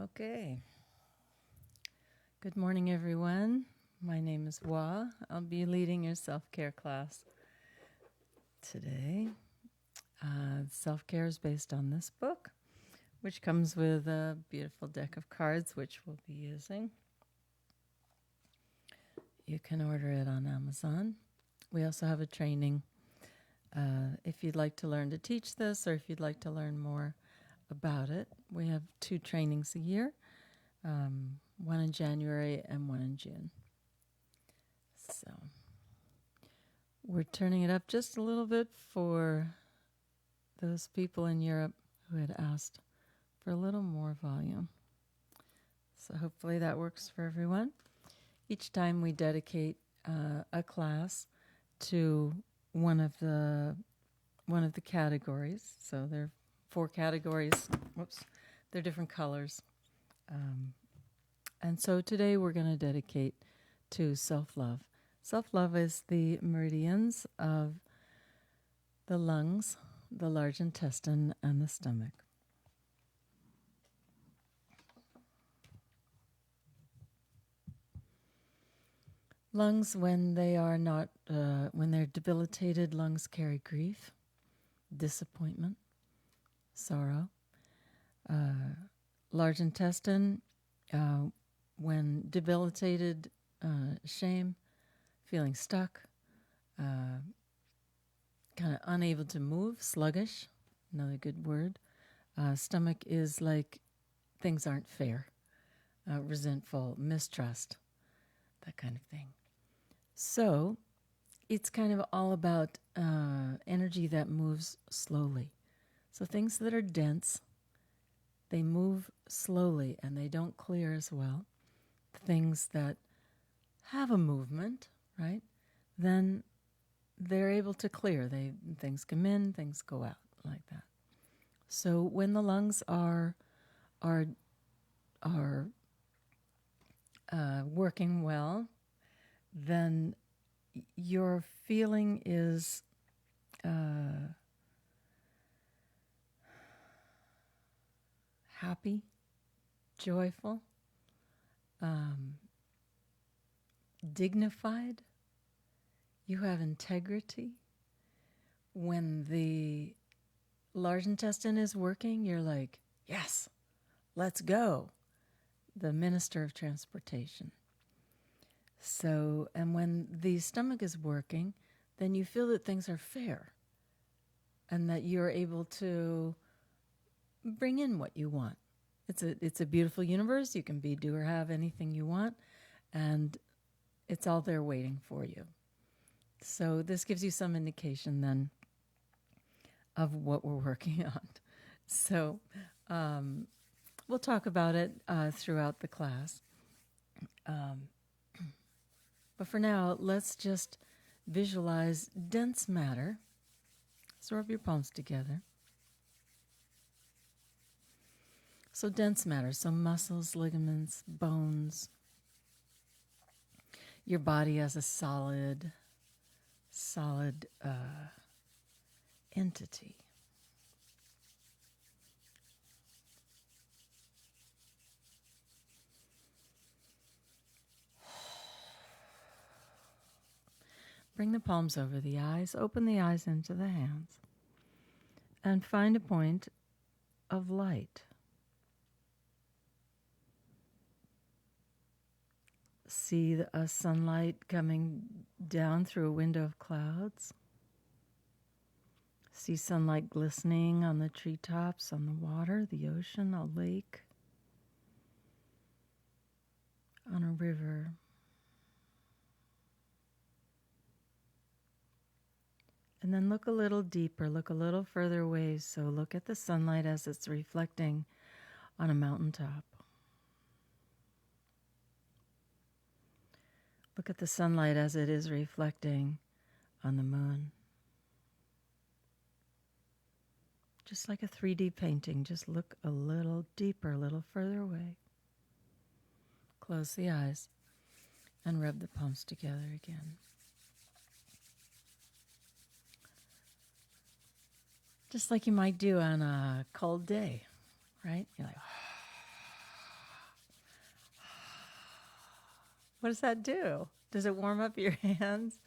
Okay. Good morning, everyone. My name is Wah. I'll be leading your self-care class today. Self-care is based on this book, which comes with a beautiful deck of cards, which we'll be using. You can order it on Amazon. We also have a training. If you'd like to learn to teach this, or if you'd like to learn more about it, we have 2 trainings a year. One in January and one in June. So we're turning it up just a little bit for those people in Europe who had asked for a little more volume. So hopefully that works for everyone. Each time we dedicate a class to one of the categories. So there are 4 categories. Whoops, they're different colors. And so today we're going to dedicate to self-love. Self-love is the meridians of the lungs, the large intestine, and the stomach. Lungs, when they're debilitated, lungs carry grief, disappointment, sorrow. Large intestine, when debilitated, shame, feeling stuck, kind of unable to move, sluggish, another good word. Stomach is like things aren't fair, resentful, mistrust, that kind of thing. So it's kind of all about energy that moves slowly. So things that are dense, they move slowly and they don't clear as well. Things that have a movement, right, then they're able to clear. Things come in, things go out, like that. So when the lungs are working well, then your feeling is happy, joyful, dignified. You have integrity. When the large intestine is working, you're like, yes, let's go. The minister of transportation. So, and when the stomach is working, then you feel that things are fair and that you're able to bring in what you want. It's a beautiful universe. You can be, do, or have anything you want, and it's all there waiting for you. So this gives you some indication then of what we're working on. So we'll talk about it throughout the class. But for now, let's just visualize dense matter. So rub your palms together. So dense matter, so muscles, ligaments, bones. Your body as a solid entity. Bring the palms over the eyes, open the eyes into the hands, and find a point of light. See a sunlight coming down through a window of clouds. See sunlight glistening on the treetops, on the water, the ocean, a lake, on a river. And then look a little deeper, look a little further away. So look at the sunlight as it's reflecting on a mountaintop. Look at the sunlight as it is reflecting on the moon. Just like a 3D painting, just look a little deeper, a little further away. Close the eyes and rub the palms together again. Just like you might do on a cold day, right? You're like, What does that do? Does it warm up your hands?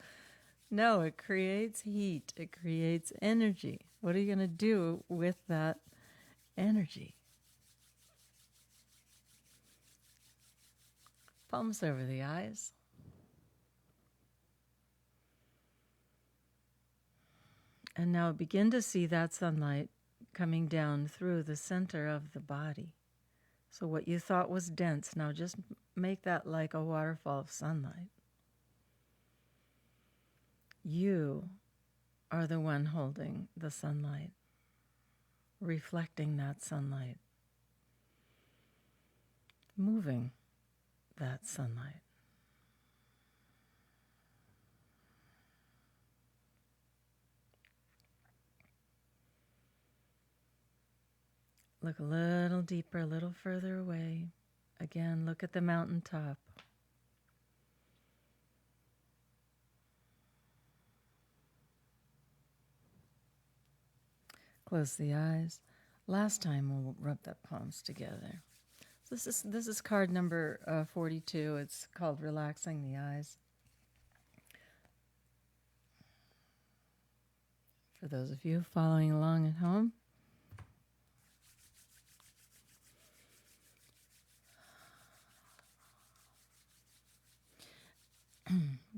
No, it creates heat. It creates energy. What are you going to do with that energy? Palms over the eyes. And now begin to see that sunlight coming down through the center of the body. So what you thought was dense, now just make that like a waterfall of sunlight. You are the one holding the sunlight, reflecting that sunlight, moving that sunlight. Look a little deeper, a little further away. Again, look at the mountaintop. Close the eyes. Last time we'll rub the palms together. This is card number 42. It's called Relaxing the Eyes. For those of you following along at home.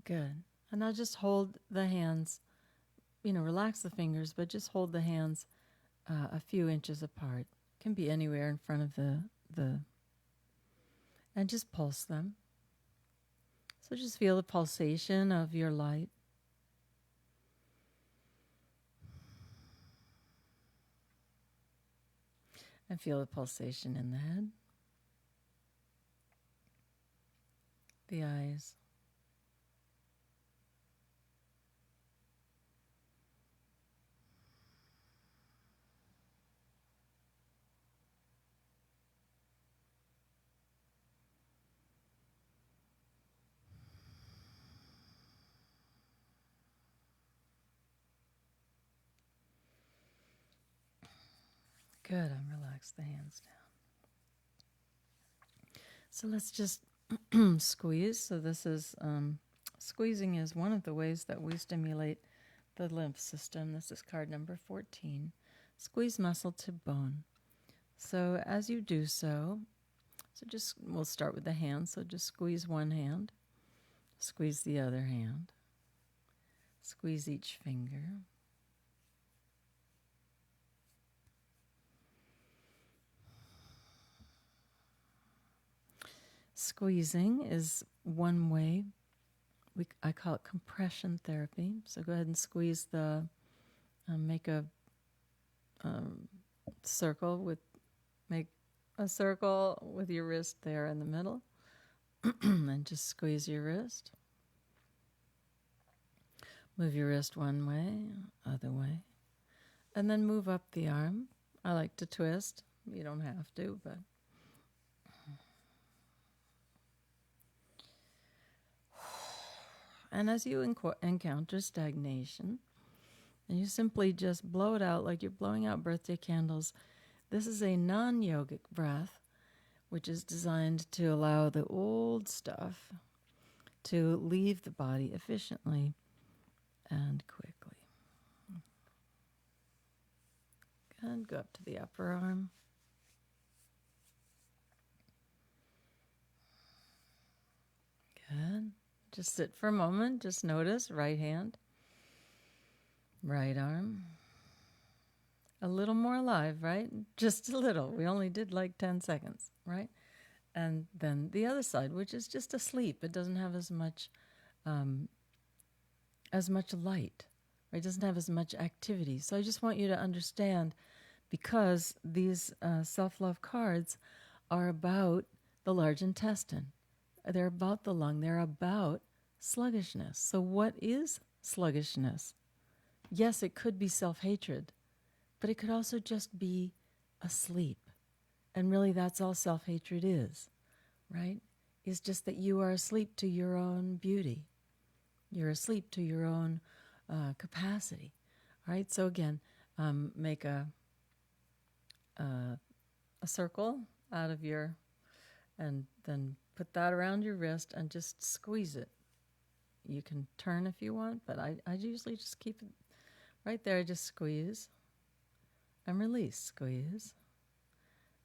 Good. And now just hold the hands, relax the fingers, but just hold the hands a few inches apart. Can be anywhere in front of the and just pulse them. So just feel the pulsation of your light. And feel the pulsation in the head, the eyes. Good, and relax the hands down. So let's just squeeze. So this is, squeezing is one of the ways that we stimulate the lymph system. This is card number 14. Squeeze muscle to bone. So as you do so we'll start with the hand. So just squeeze one hand, squeeze the other hand, squeeze each finger. Squeezing is one way. I call it compression therapy. So go ahead and squeeze make a circle make a circle with your wrist there in the middle, and just squeeze your wrist. Move your wrist one way, other way, and then move up the arm. I like to twist. You don't have to, but and as you encounter stagnation, and you simply just blow it out like you're blowing out birthday candles. This is a non-yogic breath, which is designed to allow the old stuff to leave the body efficiently and quickly. Good. Go up to the upper arm. Good. Just sit for a moment. Just notice right hand, right arm. A little more alive, right? Just a little. We only did like 10 seconds, right? And then the other side, which is just asleep. It doesn't have as much light, right? It doesn't have as much activity. So I just want you to understand, because these self-love cards are about the large intestine. They're about the lung. They're about sluggishness. So what is sluggishness? Yes, it could be self-hatred, but it could also just be asleep. And really that's all self-hatred is, right? It's just that you are asleep to your own beauty. You're asleep to your own capacity, right? So again, make a circle out of and then put that around your wrist and just squeeze it. You can turn if you want, but I usually just keep it right there. Just squeeze and release, squeeze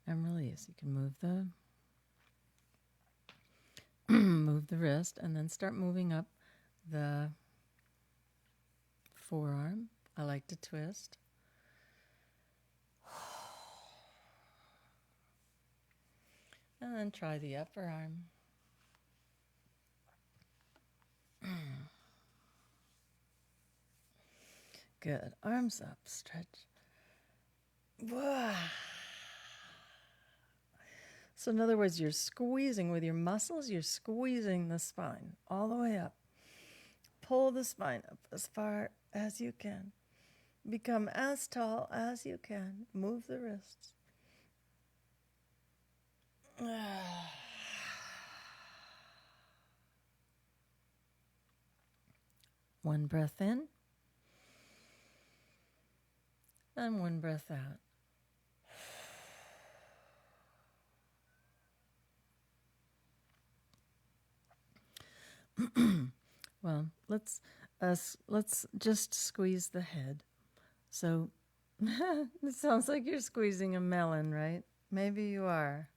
and release. You can move the move the wrist and then start moving up the forearm. I like to twist. And then try the upper arm. Good. Arms up, stretch. So in other words, you're squeezing with your muscles, you're squeezing the spine all the way up. Pull the spine up as far as you can. Become as tall as you can. Move the wrists. One breath in. And one breath out. Well, let's just squeeze the head. So it sounds like you're squeezing a melon, right? Maybe you are.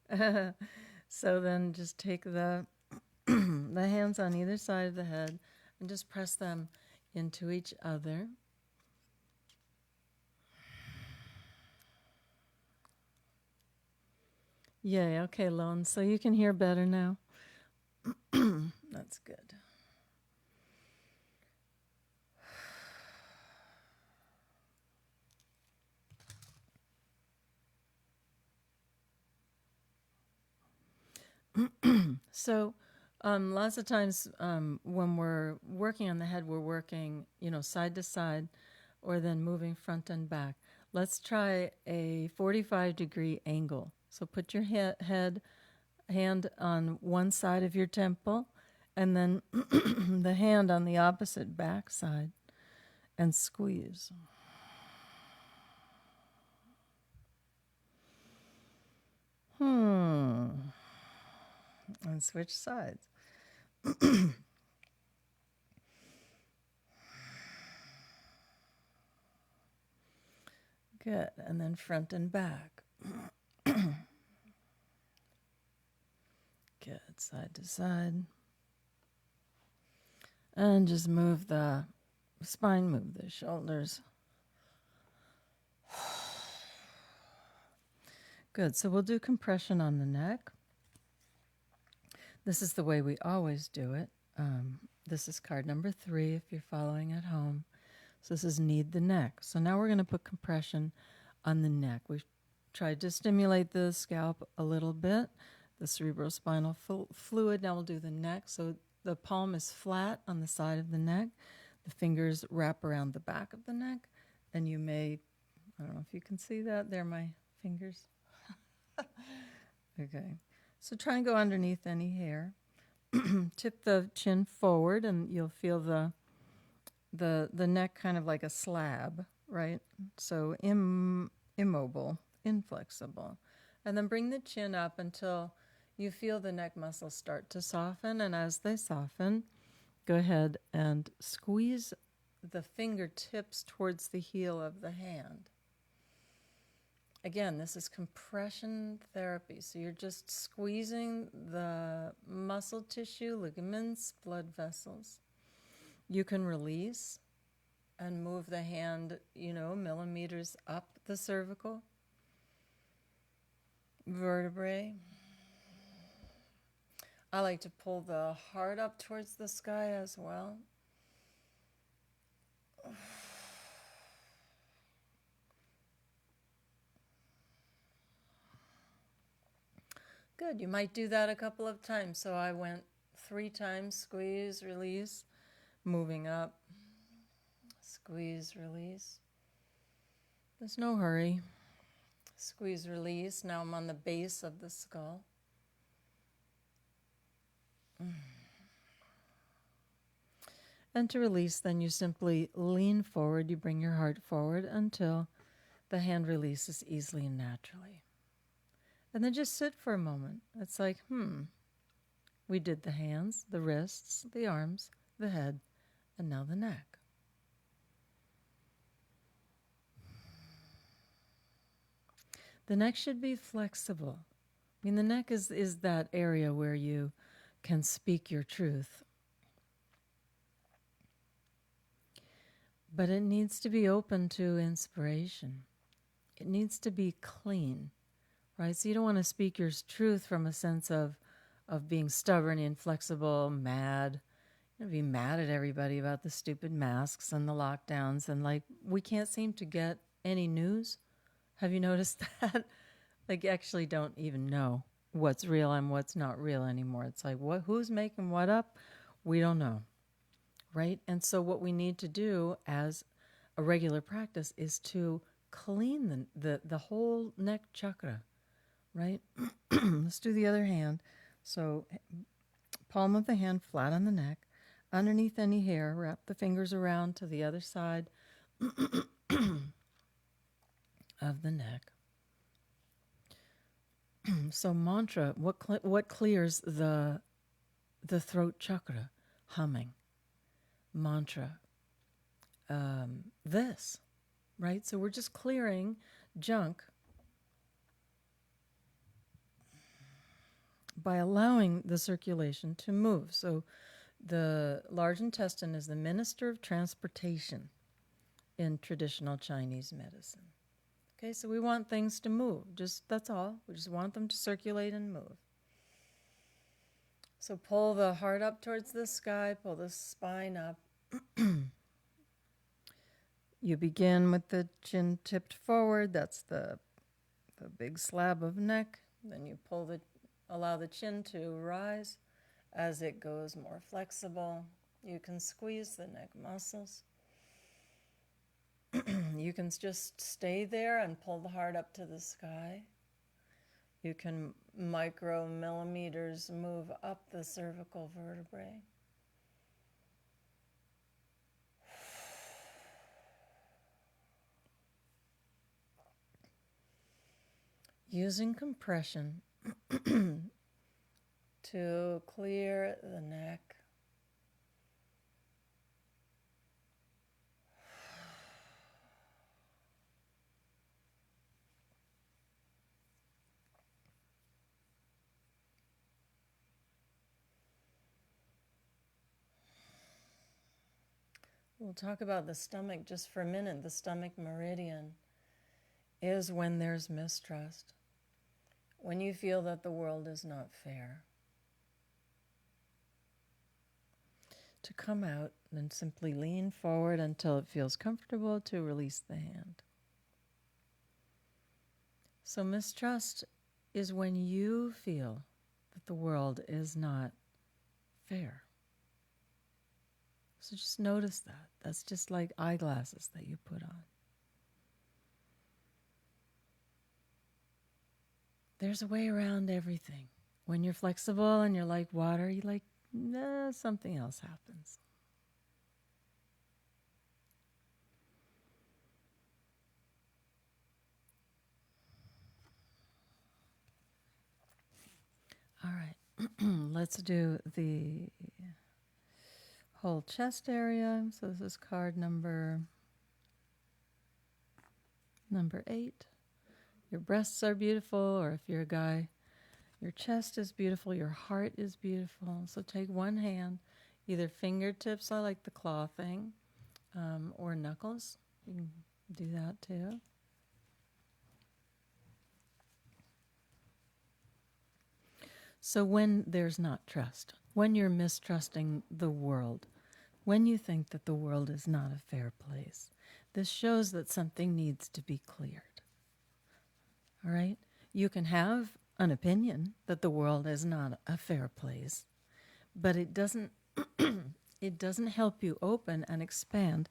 So then just take the the hands on either side of the head and just press them into each other. Yay, okay, Lone. So you can hear better now. That's good. So lots of times when we're working on the head, we're working, side to side or then moving front and back. Let's try a 45-degree angle. So put your hand on one side of your temple and then the hand on the opposite back side and squeeze. And switch sides. Good. And then front and back. Good. Side to side. And just move the spine, move the shoulders. Good. So we'll do compression on the neck. This is the way we always do it. This is card number 3 if you're following at home. So this is knead the neck. So now we're going to put compression on the neck. We've tried to stimulate the scalp a little bit, the cerebrospinal fluid. Now we'll do the neck. So the palm is flat on the side of the neck. The fingers wrap around the back of the neck. And you may, I don't know if you can see that. They're my fingers. Okay. So try and go underneath any hair. Tip the chin forward and you'll feel the neck kind of like a slab, right? So immobile, inflexible. And then bring the chin up until you feel the neck muscles start to soften. And as they soften, go ahead and squeeze the fingertips towards the heel of the hand. Again, this is compression therapy. So you're just squeezing the muscle tissue, ligaments, blood vessels. You can release and move the hand, millimeters up the cervical vertebrae. I like to pull the heart up towards the sky as well. Good. You might do that a couple of times. So I went 3 times, squeeze, release, moving up, squeeze, release. There's no hurry. Squeeze, release. Now I'm on the base of the skull. And to release, then you simply lean forward. You bring your heart forward until the hand releases easily and naturally. And then just sit for a moment. It's like, We did the hands, the wrists, the arms, the head, and now the neck. The neck should be flexible. I mean, the neck is that area where you can speak your truth. But it needs to be open to inspiration. It needs to be clean, right? So you don't want to speak your truth from a sense of being stubborn, inflexible, mad. You know, be mad at everybody about the stupid masks and the lockdowns, and like we can't seem to get any news. Have you noticed that? Like, you actually don't even know what's real and what's not real anymore. It's like, who's making what up? We don't know, right? And so what we need to do as a regular practice is to clean the whole neck chakra, right? Let's do the other hand. So palm of the hand flat on the neck. Underneath any hair, wrap the fingers around to the other side of the neck. So mantra, what clears the throat chakra? Humming. Mantra. This, right? So we're just clearing junk by allowing the circulation to move. So the large intestine is the minister of transportation in traditional Chinese medicine. Okay, so we want things to move. That's all. We just want them to circulate and move. So pull the heart up towards the sky, pull the spine up. You begin with the chin tipped forward. That's the big slab of neck. Then you allow the chin to rise. As it goes more flexible, you can squeeze the neck muscles. You can just stay there and pull the heart up to the sky. You can micromillimeters move up the cervical vertebrae. Using compression to clear the neck. We'll talk about the stomach just for a minute. The stomach meridian is when there's mistrust, when you feel that the world is not fair. To come out and simply lean forward until it feels comfortable to release the hand. So mistrust is when you feel that the world is not fair. So just notice that. That's just like eyeglasses that you put on. There's a way around everything. When you're flexible and you're like water, you like, something else happens. All right, let's do the whole chest area. So this is card number 8. Your breasts are beautiful, or if you're a guy, your chest is beautiful, your heart is beautiful. So take one hand, either fingertips, I like the claw thing, or knuckles. You can do that too. So when there's not trust, when you're mistrusting the world, when you think that the world is not a fair place, this shows that something needs to be cleared. All right? You can have an opinion that the world is not a fair place, but it doesn't it doesn't help you open and expand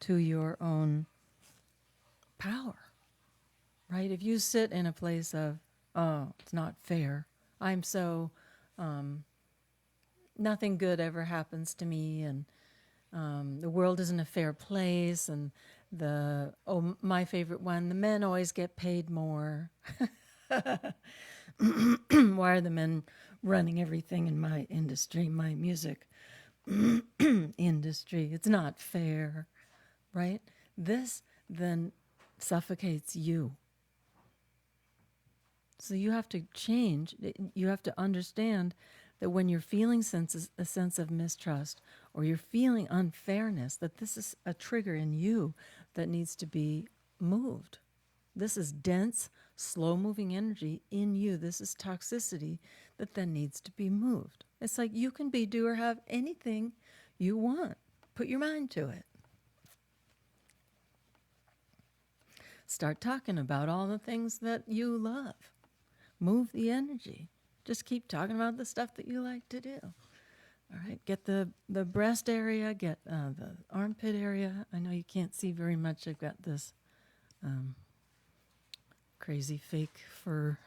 to your own power. Right? If you sit in a place of, oh, it's not fair, I'm so nothing good ever happens to me, and the world isn't a fair place, and my favorite one, the men always get paid more. Why are the men running everything in my industry, my music industry. It's not fair, right? This then suffocates you. So you have to change. You have to understand that when you're feeling a sense of mistrust or you're feeling unfairness, that this is a trigger in you that needs to be moved. This is dense, slow-moving energy in you. This is toxicity that then needs to be moved. It's like you can be, do, or have anything you want. Put your mind to it. Start talking about all the things that you love. Move the energy. Just keep talking about the stuff that you like to do. All right, get the breast area, get the armpit area. I know you can't see very much. I've got this crazy fake fur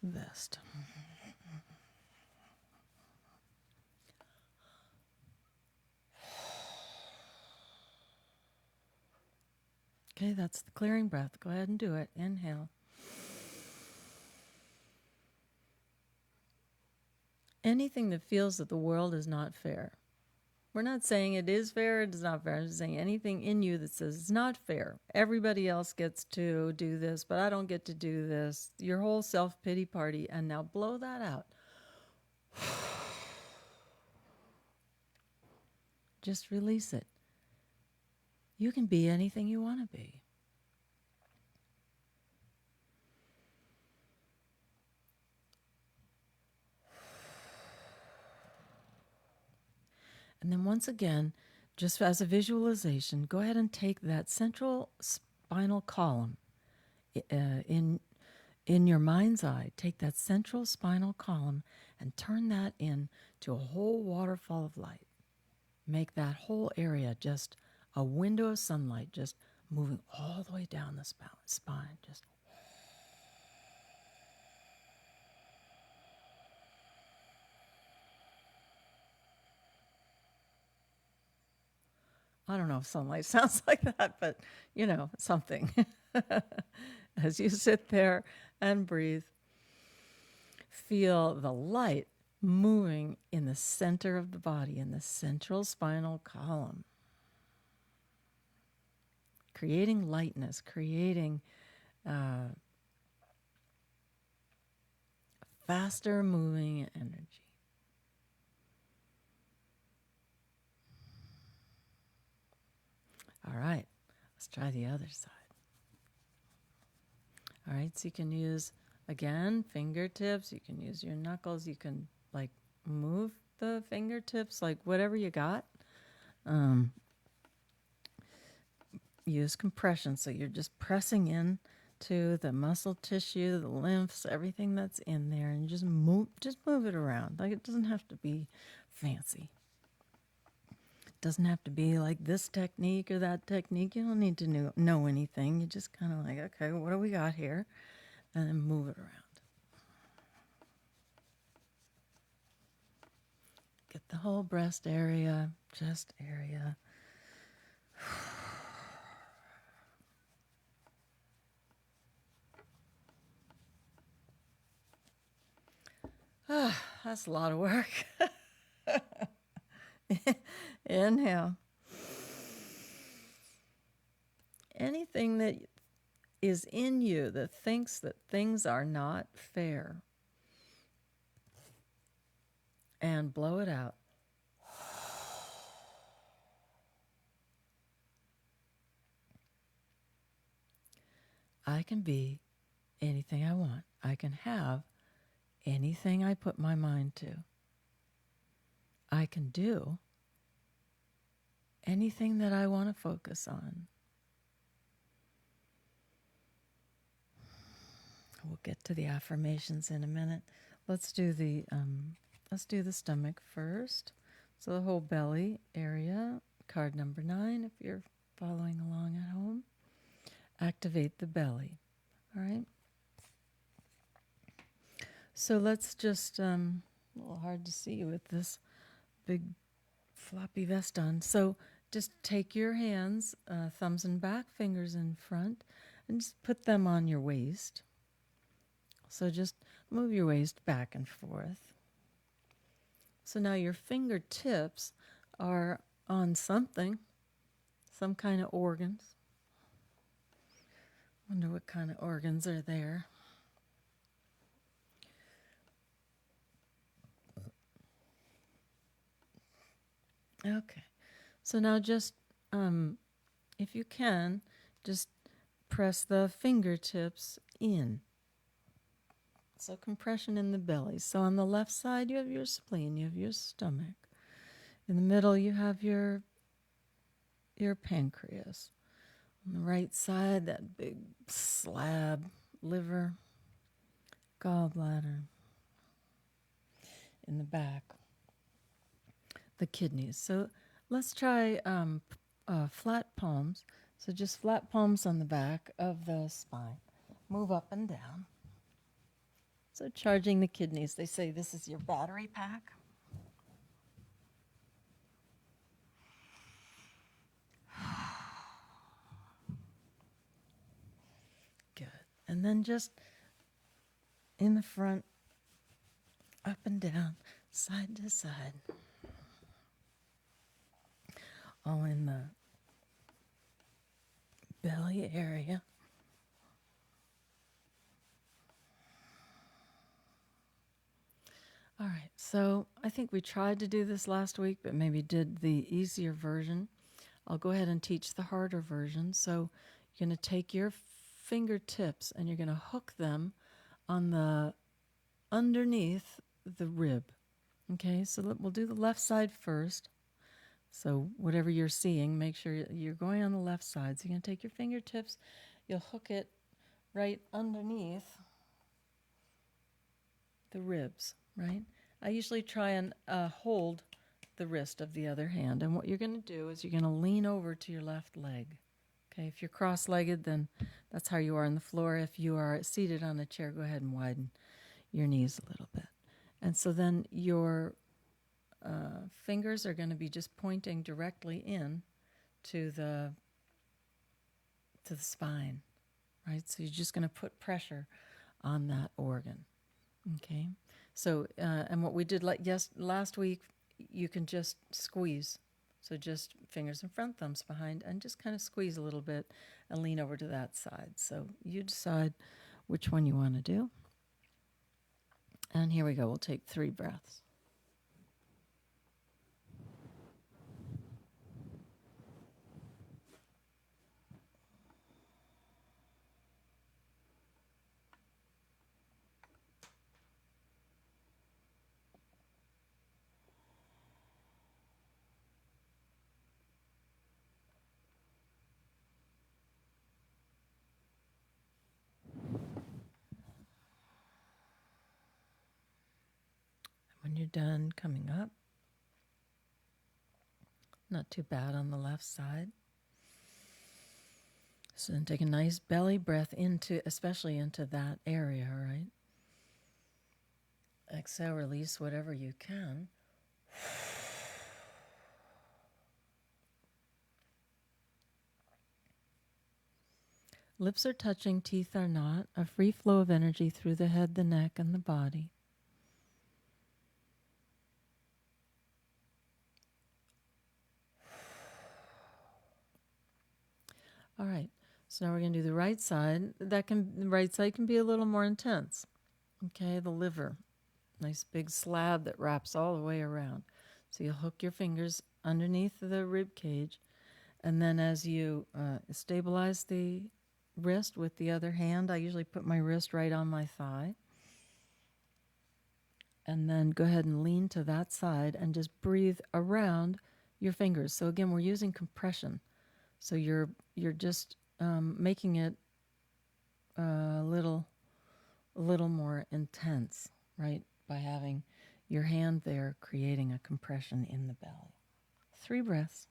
vest. Okay, that's the clearing breath. Go ahead and do it. Inhale. Anything that feels that the world is not fair. We're not saying it is fair, it is not fair. I'm just saying anything in you that says it's not fair. Everybody else gets to do this, but I don't get to do this. Your whole self-pity party, and now blow that out. Just release it. You can be anything you want to be. And then once again, just as a visualization, go ahead and take that central spinal column in your mind's eye. Take that central spinal column and turn that into a whole waterfall of light. Make that whole area just a window of sunlight, just moving all the way down the spine. Just I don't know if sunlight sounds like that, but something. As you sit there and breathe, feel the light moving in the center of the body, in the central spinal column. Creating lightness, creating faster moving energy. All right, let's try the other side. All right, so you can use, again, fingertips. You can use your knuckles. You can, move the fingertips, whatever you got. Use compression, so you're just pressing in to the muscle tissue, the lymphs, everything that's in there, and just move it around. It doesn't have to be fancy. Doesn't have to be like this technique or that technique. You don't need to know anything. You just kind of okay, what do we got here? And then move it around. Get the whole breast area, chest area. That's a lot of work. Inhale. Anything that is in you that thinks that things are not fair, and blow it out. I can be anything I want. I can have anything I put my mind to. I can do anything that I want to focus on. We'll get to the affirmations in a minute. Let's do the stomach first. So the whole belly area, card number 9, if you're following along at home. Activate the belly. All right. So let's just, a little hard to see with this big floppy vest on. So just take your hands, thumbs in back, fingers in front, and just put them on your waist. So just move your waist back and forth. So now your fingertips are on something, some kind of organs. Wonder what kind of organs are there. Okay. So now just, if you can, just press the fingertips in. So compression in the belly. So on the left side, you have your spleen, you have your stomach. In the middle, you have your pancreas. On the right side, that big slab, liver, gallbladder. In the back, the kidneys. So let's try flat palms. So just flat palms on the back of the spine. Move up and down. So charging the kidneys. They say this is your battery pack. Good. And then just in the front, up and down, side to side. All in the belly area. All right, so I think we tried to do this last week, but maybe did the easier version. I'll go ahead and teach the harder version. So you're going to take your fingertips and you're going to hook them on the underneath the rib. Okay, so we'll do the left side first. So whatever you're seeing, make sure you're going on the left side. So you're going to take your fingertips, you'll hook it right underneath the ribs, right? I usually try and hold the wrist of the other hand. And what you're going to do is you're going to lean over to your left leg. Okay, if you're cross-legged, then that's how you are on the floor. If you are seated on a chair, go ahead and widen your knees a little bit. And so then your fingers are going to be just pointing directly in to the spine, right? So you're just going to put pressure on that organ, okay? So, and what we did last week, you can just squeeze. So just fingers in front, thumbs behind, and just kind of squeeze a little bit and lean over to that side. So you decide which one you want to do. And here we go. We'll take 3 breaths. When you're done coming up, not too bad on the left side. So then take a nice belly breath especially into that area, right? Exhale, release whatever you can. Lips are touching, teeth are not. A free flow of energy through the head, the neck, and the body. All right, so now we're going to do the right side. The right side can be a little more intense. Okay, the liver. Nice big slab that wraps all the way around. So you'll hook your fingers underneath the rib cage, and then as you stabilize the wrist with the other hand, I usually put my wrist right on my thigh. And then go ahead and lean to that side and just breathe around your fingers. So again, we're using compression. So you're just making it a little more intense, right? By having your hand there creating a compression in the belly. 3 breaths.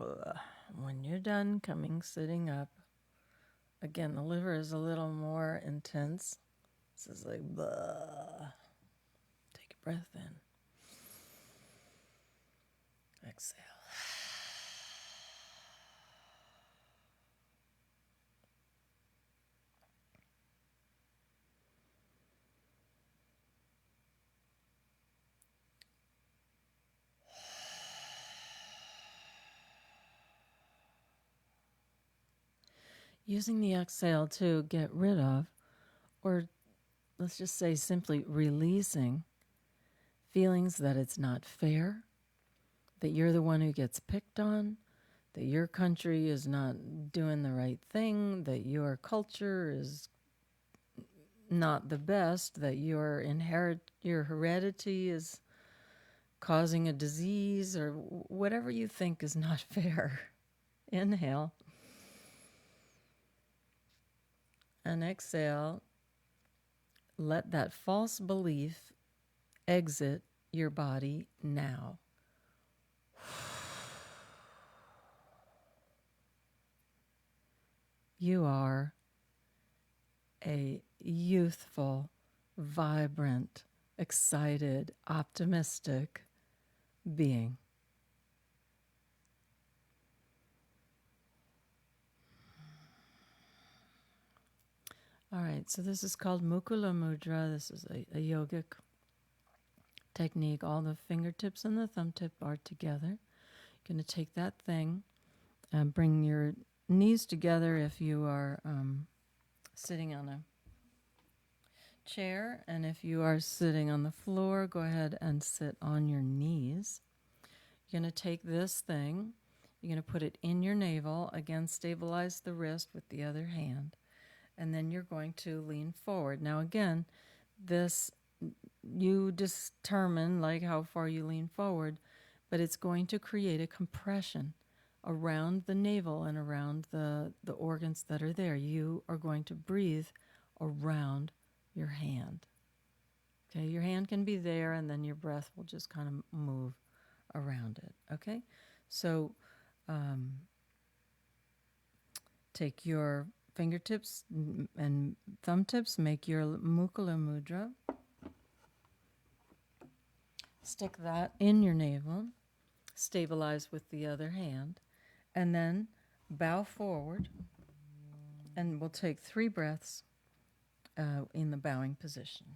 Blah. When you're done sitting up, again, the liver is a little more intense. This is like, blah. Take a breath in. Exhale. Using the exhale to get rid of, or let's just say simply releasing feelings that it's not fair, that you're the one who gets picked on, that your country is not doing the right thing, that your culture is not the best, that your heredity is causing a disease, or whatever you think is not fair. Inhale and exhale. Let that false belief exit your body now. You are a youthful, vibrant, excited, optimistic being. All right, so this is called Mukula Mudra. This is a yogic technique. All the fingertips and the thumb tip are together. You're going to take that thing and bring your knees together if you are sitting on a chair. And if you are sitting on the floor, go ahead and sit on your knees. You're going to take this thing. You're going to put it in your navel. Again, stabilize the wrist with the other hand. And then you're going to lean forward. Now again, this, you determine like how far you lean forward, but it's going to create a compression around the navel and around the organs that are there. You are going to breathe around your hand. Okay, your hand can be there and then your breath will just kind of move around it. Okay, so take your fingertips and thumb tips, make your Mukula Mudra. Stick that in your navel, stabilize with the other hand, and then bow forward, and we'll take 3 breaths in the bowing position.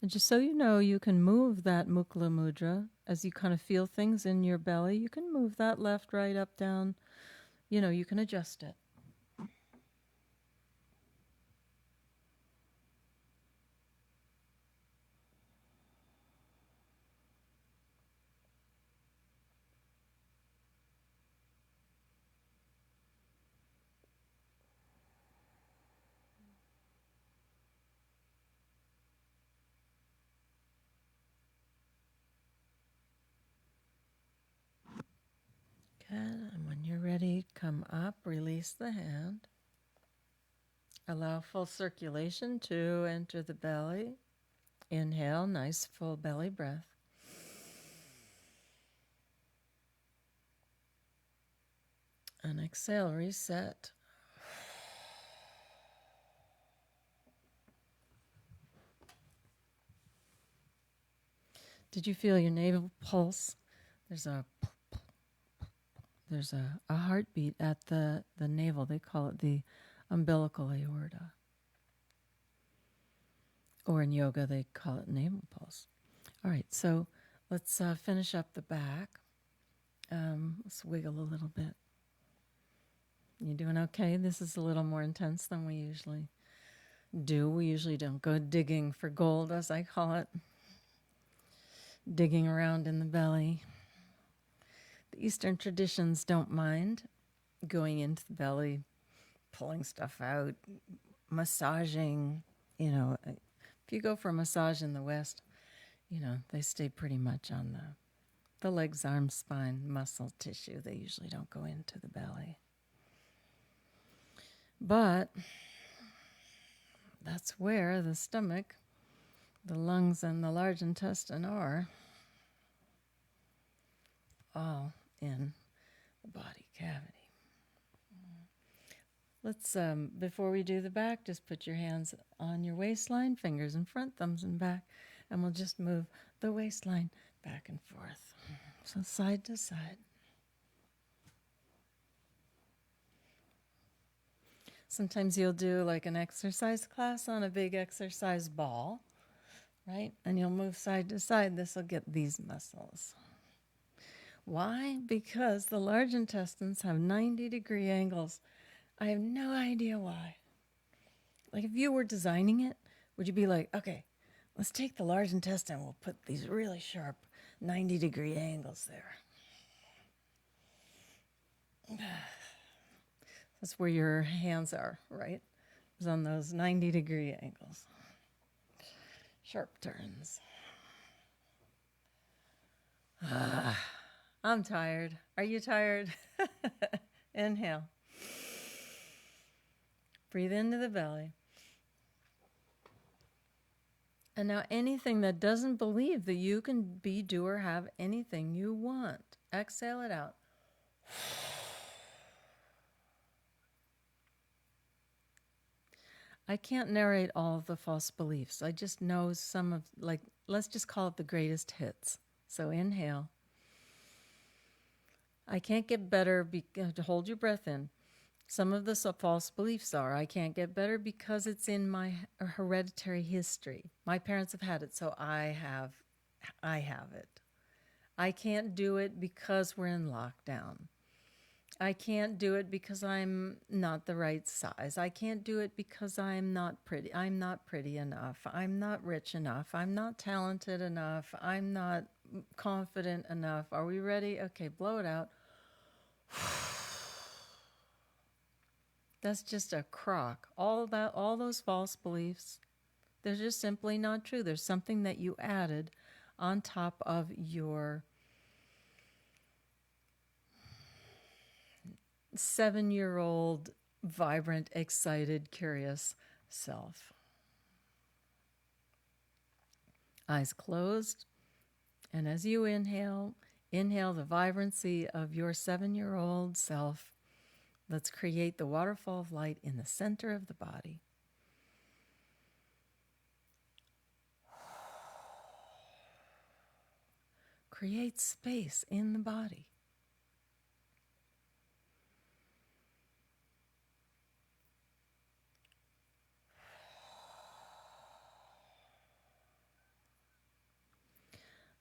And just so you know, you can move that Mukula Mudra as you kind of feel things in your belly. You can move that left, right, up, down. You can adjust it. Good. And when you're ready, come up, release the hand. Allow full circulation to enter the belly. Inhale, nice full belly breath. And exhale, reset. Did you feel your navel pulse? There's a heartbeat at the navel. They call it the umbilical aorta. Or in yoga, they call it navel pulse. All right, so let's finish up the back. Let's wiggle a little bit. You doing okay? This is a little more intense than we usually do. We usually don't go digging for gold, as I call it. Digging around in the belly. The Eastern traditions don't mind going into the belly, pulling stuff out, massaging. If you go for a massage in the West, they stay pretty much on the legs, arms, spine, muscle tissue. They usually don't go into the belly. But that's where the stomach, the lungs, and the large intestine are. all in the body cavity. Let's, before we do the back, just put your hands on your waistline, fingers in front, thumbs in back, and we'll just move the waistline back and forth. So side to side. Sometimes you'll do like an exercise class on a big exercise ball, right? And you'll move side to side. This will get these muscles. Why? Because the large intestines have 90-degree angles. I have no idea why. Like if you were designing it, would you be like, okay, let's take the large intestine, we'll put these really sharp 90-degree angles there. That's where your hands are, right? It's on those 90-degree angles. Sharp turns. I'm tired. Are you tired? Inhale. Breathe into the belly. And now anything that doesn't believe that you can be, do, or have anything you want, exhale it out. I can't narrate all of the false beliefs. I just know some of, like, let's just call it the greatest hits. So inhale. I can't get better, to hold your breath in. Some of the false beliefs are, I can't get better because it's in my hereditary history. My parents have had it, so I have it. I can't do it because we're in lockdown. I can't do it because I'm not the right size. I can't do it because I'm not pretty. I'm not pretty enough. I'm not rich enough. I'm not talented enough. I'm not confident enough. Are we ready? Okay, blow it out. That's just a crock. All those false beliefs, they're just simply not true. There's something that you added on top of your 7-year-old, vibrant, excited, curious self. Eyes closed. And as you inhale the vibrancy of your 7-year-old self. Let's create the waterfall of light in the center of the body. Create space in the body.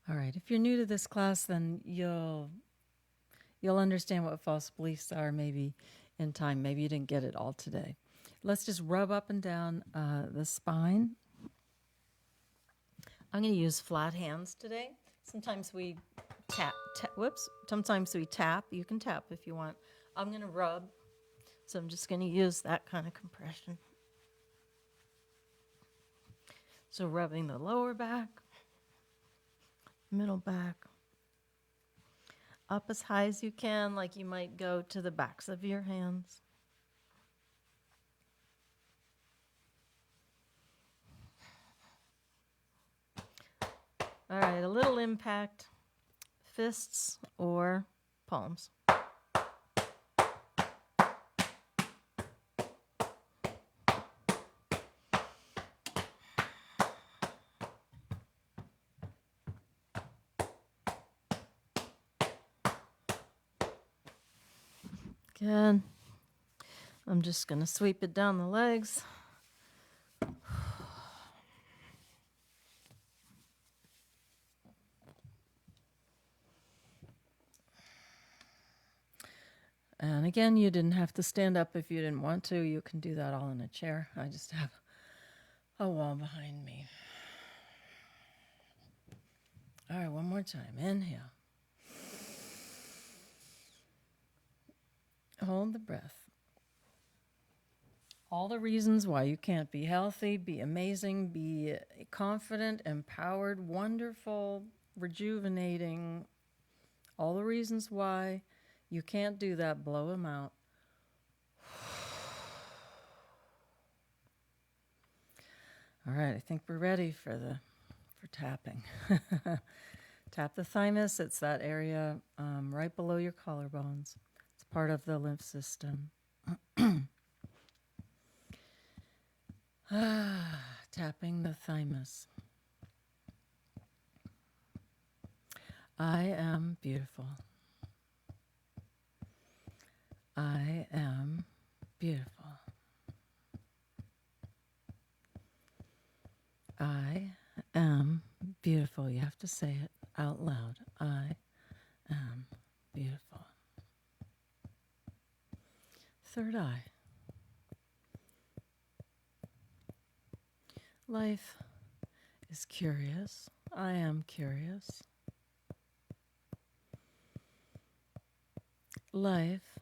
All right, if you're new to this class, then you'll understand what false beliefs are maybe in time. Maybe you didn't get it all today. Let's just rub up and down the spine. I'm going to use flat hands today. Sometimes we tap. Sometimes we tap. You can tap if you want. I'm going to rub. So I'm just going to use that kind of compression. So rubbing the lower back, middle back, up as high as you can, like you might go to the backs of your hands. All right, a little impact, fists or palms. Good. I'm just going to sweep it down the legs. And again, you didn't have to stand up if you didn't want to. You can do that all in a chair. I just have a wall behind me. All right, one more time. Inhale. Hold the breath. All the reasons why you can't be healthy, be amazing, be confident, empowered, wonderful, rejuvenating. All the reasons why you can't do that, blow them out. All right, I think we're ready for tapping. Tap the thymus. It's that area right below your collarbones. It's part of the lymph system. Tapping the thymus. I am beautiful. I am beautiful. I am beautiful. You have to say it out loud. I am beautiful. Third eye. Life is curious. I am curious. Life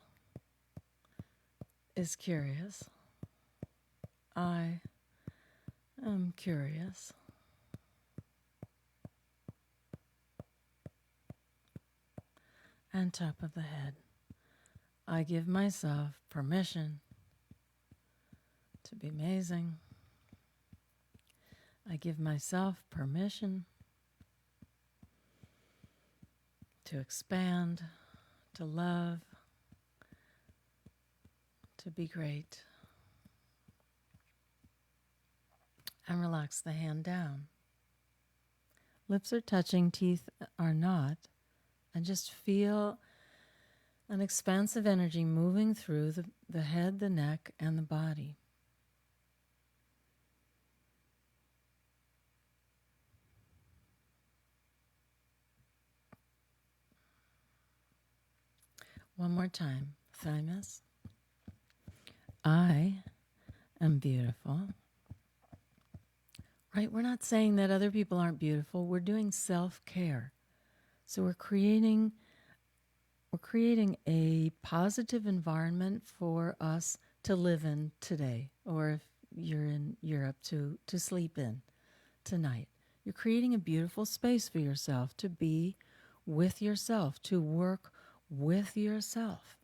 is curious. I am curious. And top of the head. I give myself permission to be amazing. I give myself permission to expand, to love, to be great. And relax the hand down. Lips are touching, teeth are not. And just feel an expansive energy moving through the head, the neck, and the body. One more time. Thymus. I am beautiful. Right? We're not saying that other people aren't beautiful. We're doing self-care. So we're creating a positive environment for us to live in today, or if you're in Europe, to sleep in tonight. You're creating a beautiful space for yourself to be with yourself, to work with yourself.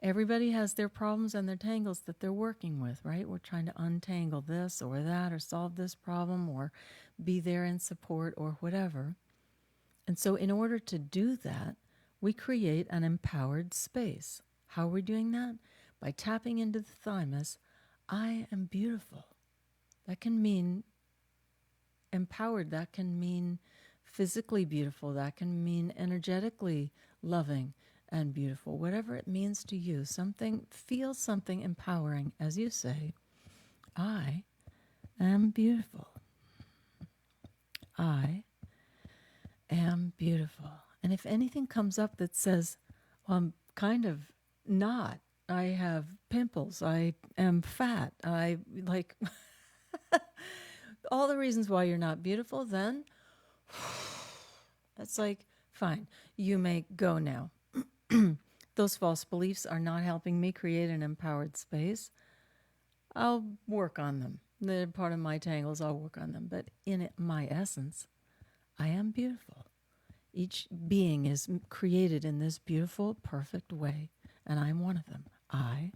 Everybody has their problems and their tangles that they're working with, right? We're trying to untangle this or that or solve this problem or be there in support or whatever. And so in order to do that, we create an empowered space. How are we doing that? By tapping into the thymus. I am beautiful. That can mean empowered. That can mean physically beautiful. That can mean energetically loving and beautiful. Whatever it means to you, feel something empowering as you say, I am beautiful. I am beautiful. And if anything comes up that says, well, I'm kind of not, I have pimples, I am fat, I like all the reasons why you're not beautiful, then that's like, fine, you may go now. Those false beliefs are not helping me create an empowered space. I'll work on them. They're part of my tangles, I'll work on them. But in my essence, I am beautiful. Each being is created in this beautiful, perfect way, and I'm one of them. I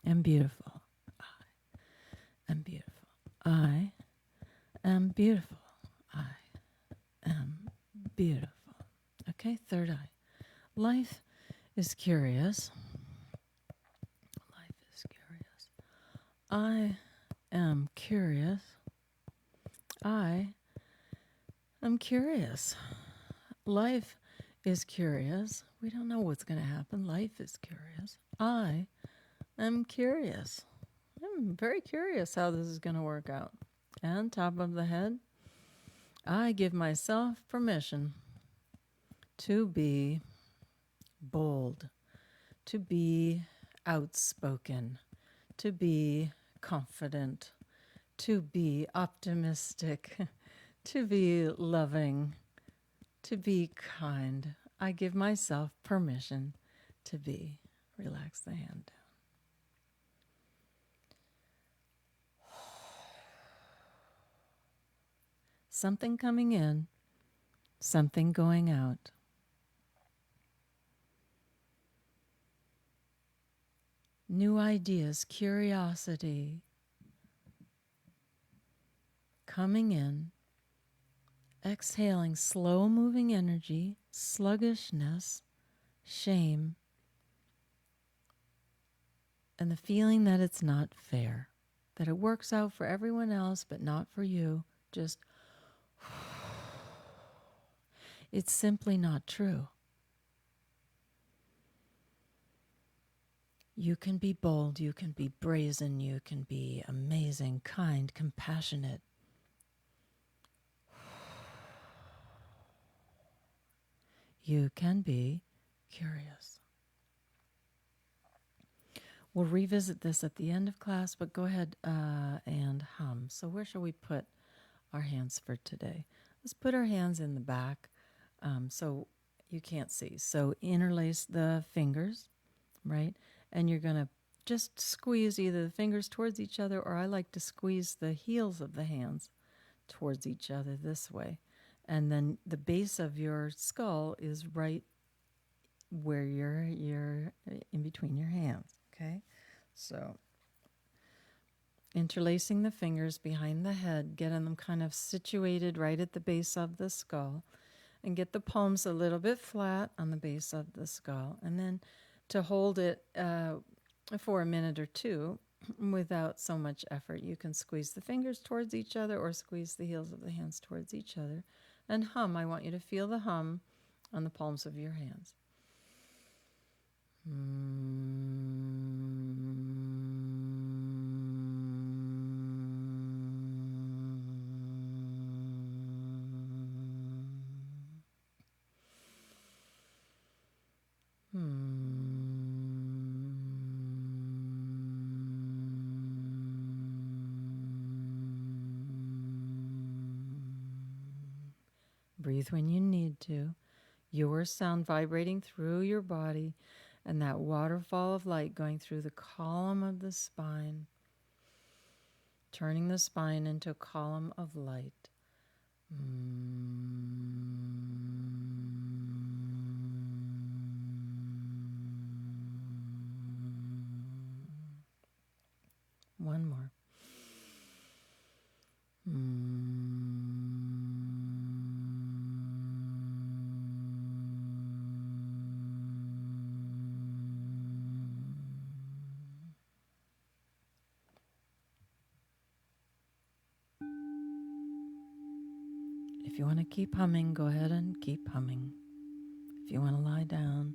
am beautiful. I am beautiful. I am beautiful. I am beautiful. Okay, third eye. Life is curious. Life is curious. I am curious. I am curious. Life is curious. We don't know what's going to happen. Life is curious. I am curious. I'm very curious how this is going to work out. And top of the head, I give myself permission to be bold, to be outspoken, to be confident, to be optimistic, to be loving, to be kind. I give myself permission to be. Relax the hand down. Something coming in, something going out. New ideas, curiosity coming in exhaling slow moving energy, sluggishness, shame, and the feeling that it's not fair, that it works out for everyone else but not for you. Just, it's simply not true. You can be bold, you can be brazen, you can be amazing, kind, compassionate. You can be curious. We'll revisit this at the end of class, but go ahead and hum. So where shall we put our hands for today? Let's put our hands in the back so you can't see. So interlace the fingers, right? And you're going to just squeeze either the fingers towards each other, or I like to squeeze the heels of the hands towards each other this way. And then the base of your skull is right where you're in between your hands, okay? So interlacing the fingers behind the head, getting them kind of situated right at the base of the skull, and get the palms a little bit flat on the base of the skull. And then to hold it for a minute or two without so much effort, you can squeeze the fingers towards each other or squeeze the heels of the hands towards each other. And hum. I want you to feel the hum on the palms of your hands. Breathe when you need to. Your sound vibrating through your body, and that waterfall of light going through the column of the spine, turning the spine into a column of light. One more. If you want to keep humming, go ahead and keep humming. If you want to lie down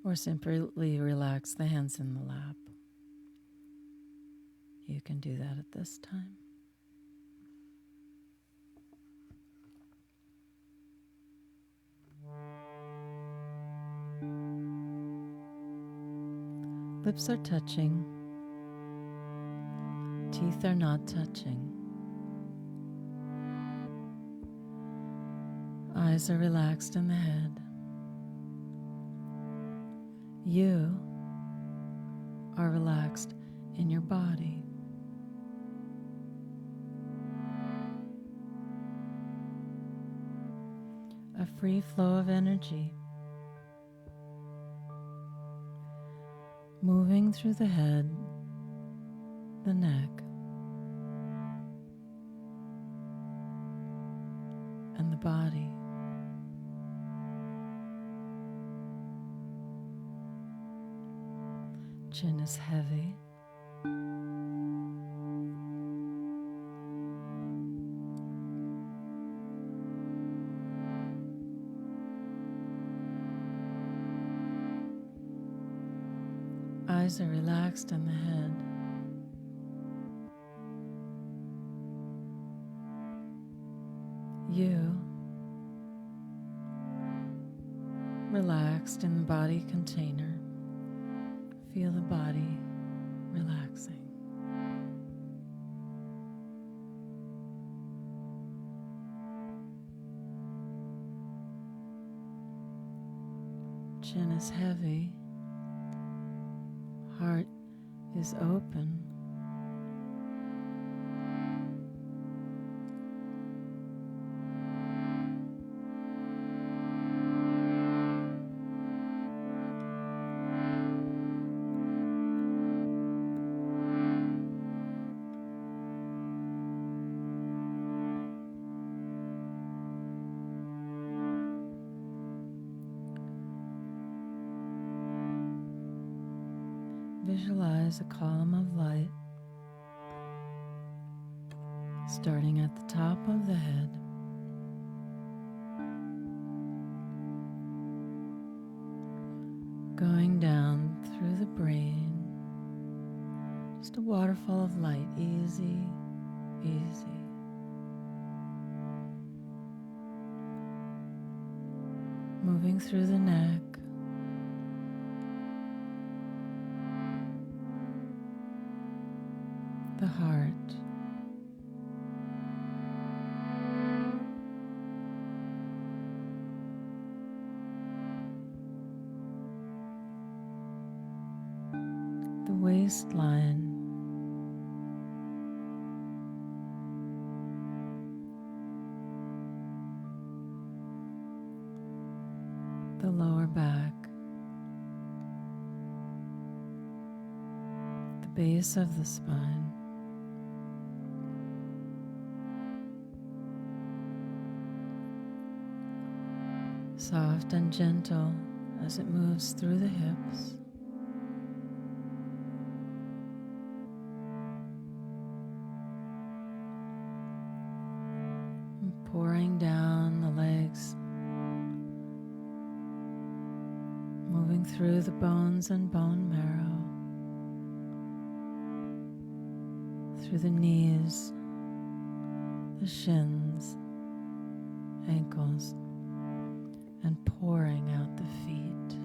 or simply relax the hands in the lap, you can do that at this time. Lips are touching. Teeth are not touching. Eyes are relaxed in the head. You are relaxed in your body. A free flow of energy moving through the head, the neck, and the body. Chin is heavy. Eyes are relaxed in the head. You relaxed in the body container. Feel the body relaxing. Chin is heavy. Heart is open. Visualize a column of light starting at the top of the head, going down through the brain, just a waterfall of light, easy, easy. Moving through the neck, the heart, the waistline, the lower back, the base of the spine, soft and gentle as it moves through the hips, and pouring down the legs, moving through the bones and bone marrow, through the knees, the shins, ankles, and pouring out the feet.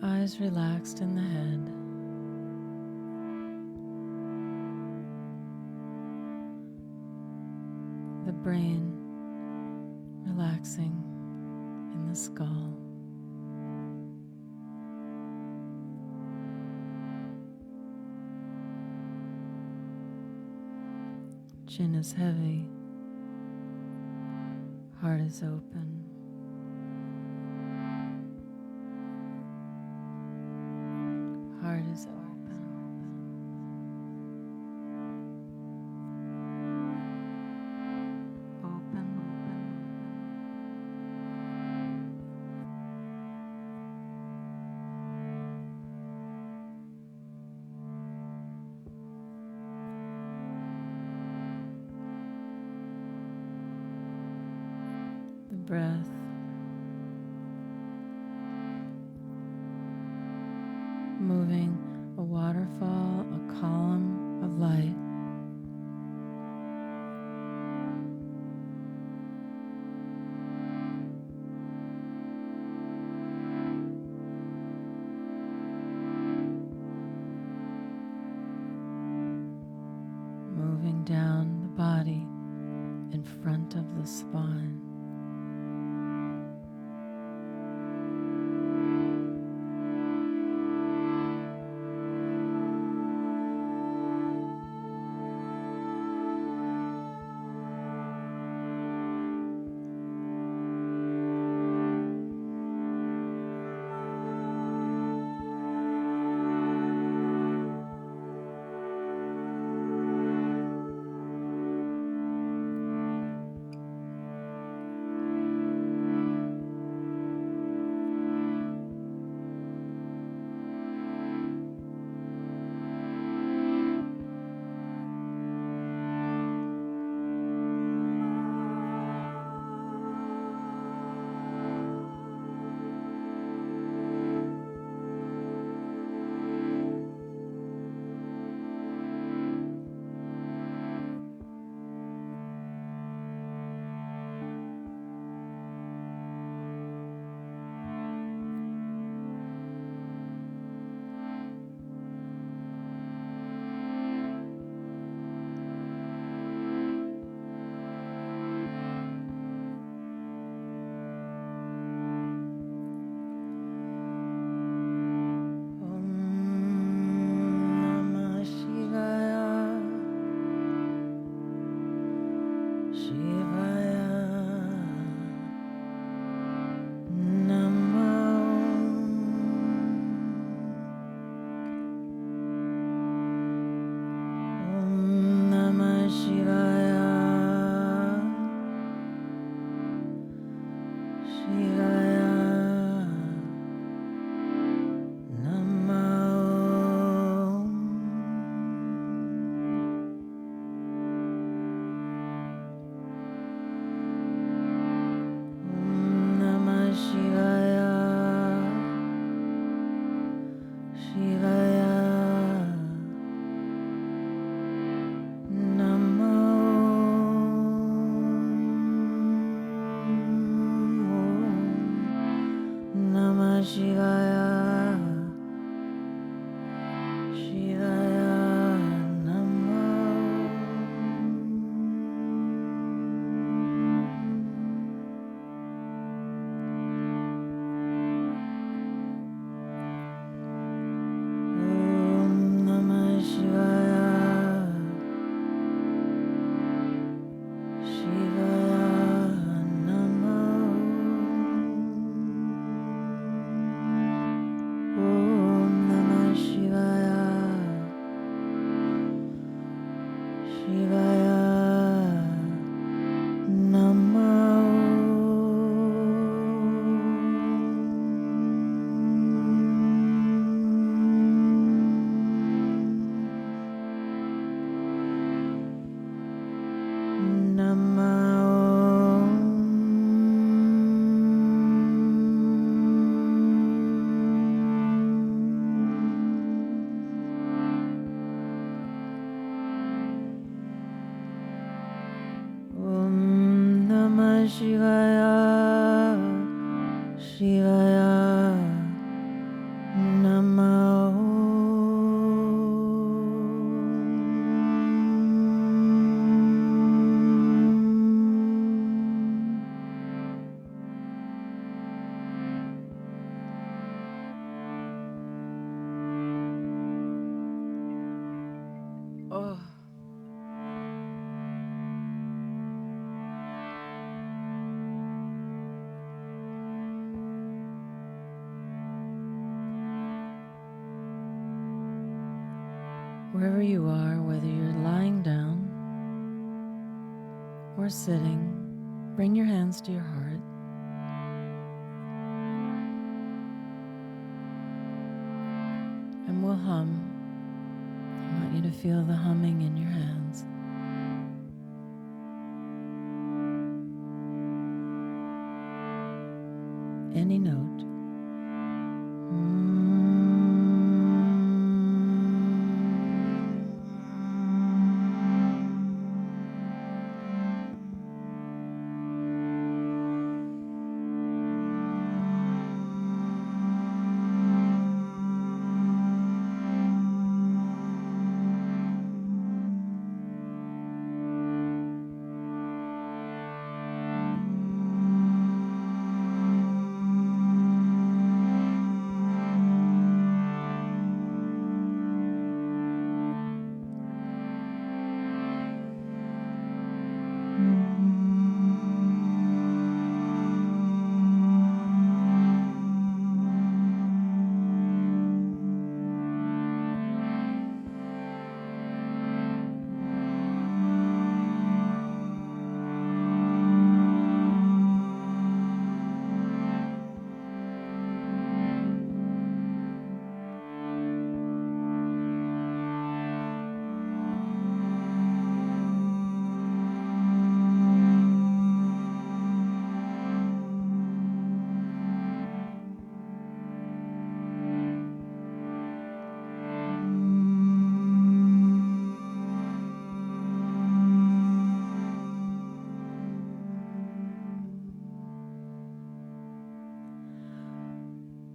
Eyes relaxed in the head. The brain relaxing in the skull. Chin is heavy, heart is open. Heart is open. The breath moving a waterfall, a column of light. Moving down the body in front of the spine. Oh. Wherever you are, whether you're lying down or sitting, bring your hands to your heart. And we'll hum. I want you to feel the humming in your hands. Any note.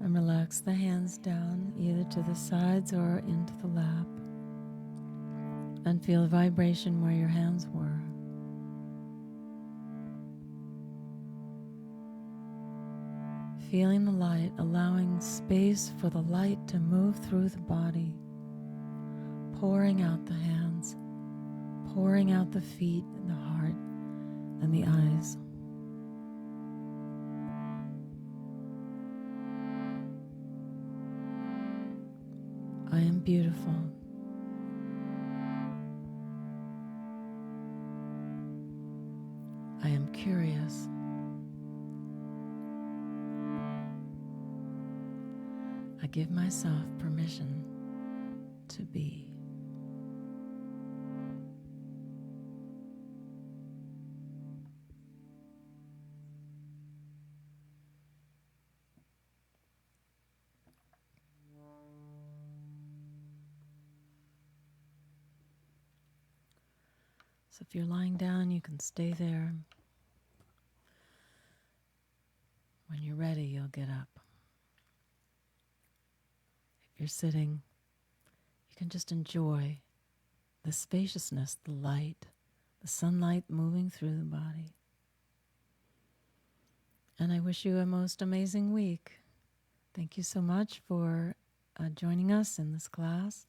And relax the hands down either to the sides or into the lap. And feel vibration where your hands were. Feeling the light, allowing space for the light to move through the body, pouring out the hands, pouring out the feet and the heart and the eyes. I am beautiful. I am curious. I give myself permission to be. So if you're lying down, you can stay there. When you're ready, you'll get up. If you're sitting, you can just enjoy the spaciousness, the light, the sunlight moving through the body. And I wish you a most amazing week. Thank you so much for joining us in this class.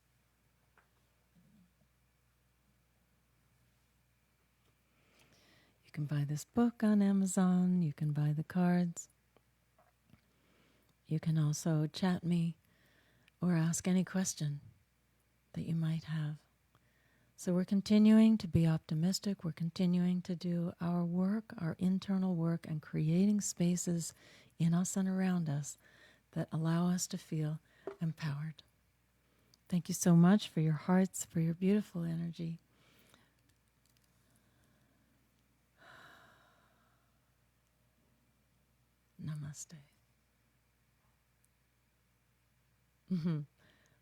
You can buy this book on Amazon. You can buy the cards. You can also chat me or ask any question that you might have. So we're continuing to be optimistic. We're continuing to do our work, our internal work, and creating spaces in us and around us that allow us to feel empowered. Thank you so much for your hearts, for your beautiful energy. Namaste.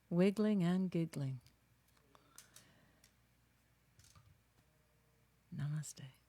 Wiggling and giggling. Namaste.